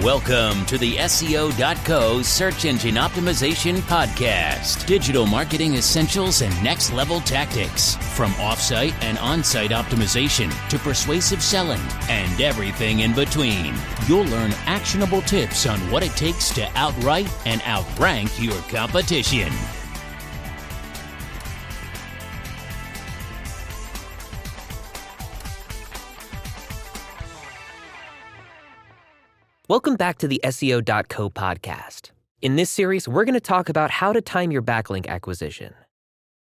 Welcome to the SEO.co Search Engine Optimization Podcast. Digital marketing essentials and next-level tactics. From off-site and on-site optimization to persuasive selling and everything in between. You'll learn actionable tips on what it takes to outright and outrank your competition. Welcome back to the SEO.co podcast. In this series, we're going to talk about how to time your backlink acquisition.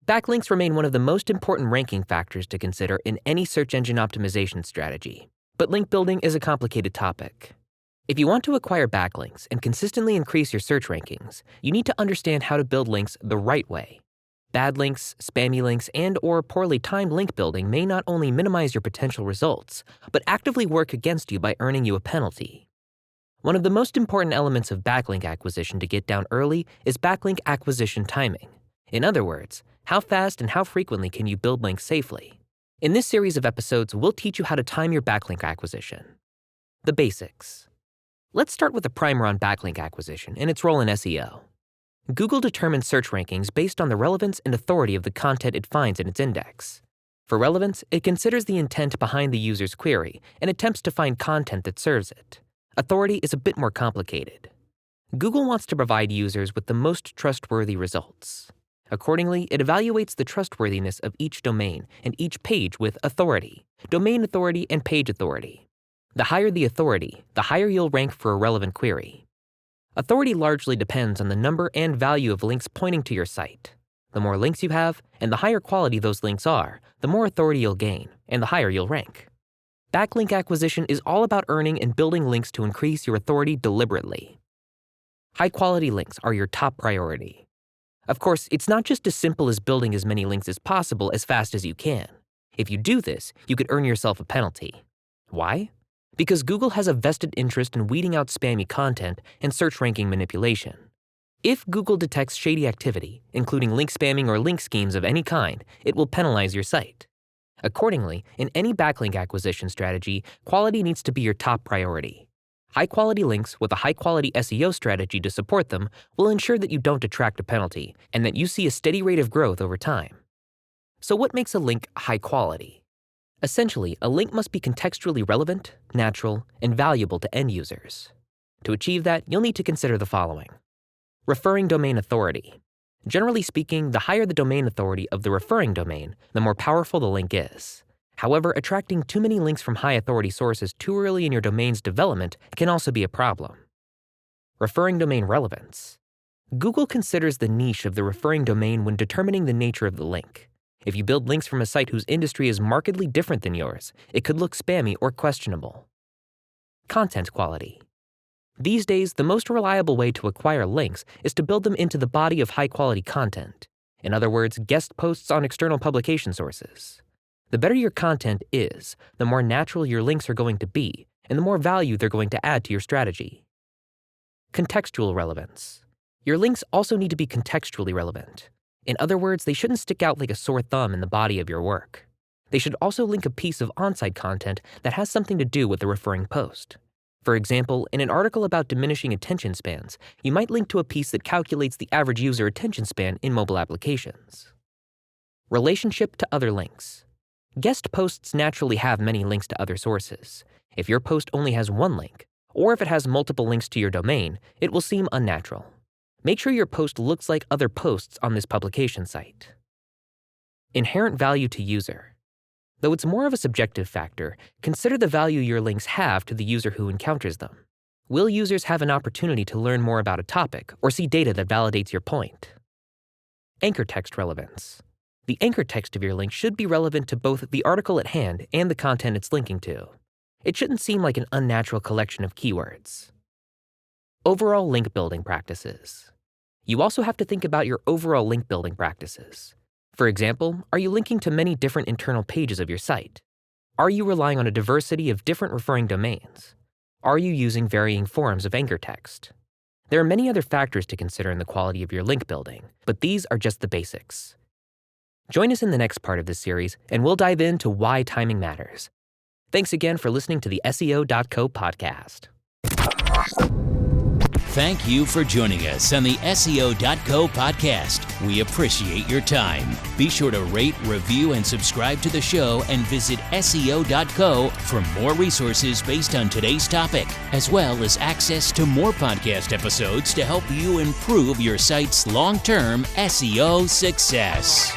Backlinks remain one of the most important ranking factors to consider in any search engine optimization strategy, but link building is a complicated topic. If you want to acquire backlinks and consistently increase your search rankings, you need to understand how to build links the right way. Bad links, spammy links, and/or poorly timed link building may not only minimize your potential results, but actively work against you by earning you a penalty. One of the most important elements of backlink acquisition to get down early is backlink acquisition timing. In other words, how fast and how frequently can you build links safely? In this series of episodes, we'll teach you how to time your backlink acquisition. The basics. Let's start with a primer on backlink acquisition and its role in SEO. Google determines search rankings based on the relevance and authority of the content it finds in its index. For relevance, it considers the intent behind the user's query and attempts to find content that serves it. Authority is a bit more complicated. Google wants to provide users with the most trustworthy results. Accordingly, it evaluates the trustworthiness of each domain and each page with authority, domain authority, and page authority. The higher the authority, the higher you'll rank for a relevant query. Authority largely depends on the number and value of links pointing to your site. The more links you have, and the higher quality those links are, the more authority you'll gain, and the higher you'll rank. Backlink acquisition is all about earning and building links to increase your authority deliberately. High-quality links are your top priority. Of course, it's not just as simple as building as many links as possible as fast as you can. If you do this, you could earn yourself a penalty. Why? Because Google has a vested interest in weeding out spammy content and search ranking manipulation. If Google detects shady activity, including link spamming or link schemes of any kind, it will penalize your site. Accordingly, in any backlink acquisition strategy, quality needs to be your top priority. High-quality links with a high-quality SEO strategy to support them will ensure that you don't detract a penalty and that you see a steady rate of growth over time. So what makes a link high quality? Essentially, a link must be contextually relevant, natural, and valuable to end users. To achieve that, you'll need to consider the following. Referring domain authority. Generally speaking, the higher the domain authority of the referring domain, the more powerful the link is. However, attracting too many links from high-authority sources too early in your domain's development can also be a problem. Referring domain relevance. Google considers the niche of the referring domain when determining the nature of the link. If you build links from a site whose industry is markedly different than yours, it could look spammy or questionable. Content quality. These days, the most reliable way to acquire links is to build them into the body of high-quality content. In other words, guest posts on external publication sources. The better your content is, the more natural your links are going to be, and the more value they're going to add to your strategy. Contextual relevance. Your links also need to be contextually relevant. In other words, they shouldn't stick out like a sore thumb in the body of your work. They should also link a piece of on-site content that has something to do with the referring post. For example, in an article about diminishing attention spans, you might link to a piece that calculates the average user attention span in mobile applications. Relationship to other links. Guest posts naturally have many links to other sources. If your post only has one link, or if it has multiple links to your domain, it will seem unnatural. Make sure your post looks like other posts on this publication site. Inherent value to user. Though it's more of a subjective factor, consider the value your links have to the user who encounters them. Will users have an opportunity to learn more about a topic or see data that validates your point? Anchor text relevance. The anchor text of your link should be relevant to both the article at hand and the content it's linking to. It shouldn't seem like an unnatural collection of keywords. Overall link building practices. You also have to think about your overall link building practices. For example, are you linking to many different internal pages of your site? Are you relying on a diversity of different referring domains? Are you using varying forms of anchor text? There are many other factors to consider in the quality of your link building, but these are just the basics. Join us in the next part of this series, and we'll dive into why timing matters. Thanks again for listening to the SEO.co podcast. Thank you for joining us on the SEO.co podcast. We appreciate your time. Be sure to rate, review, and subscribe to the show, and visit SEO.co for more resources based on today's topic, as well as access to more podcast episodes to help you improve your site's long-term SEO success.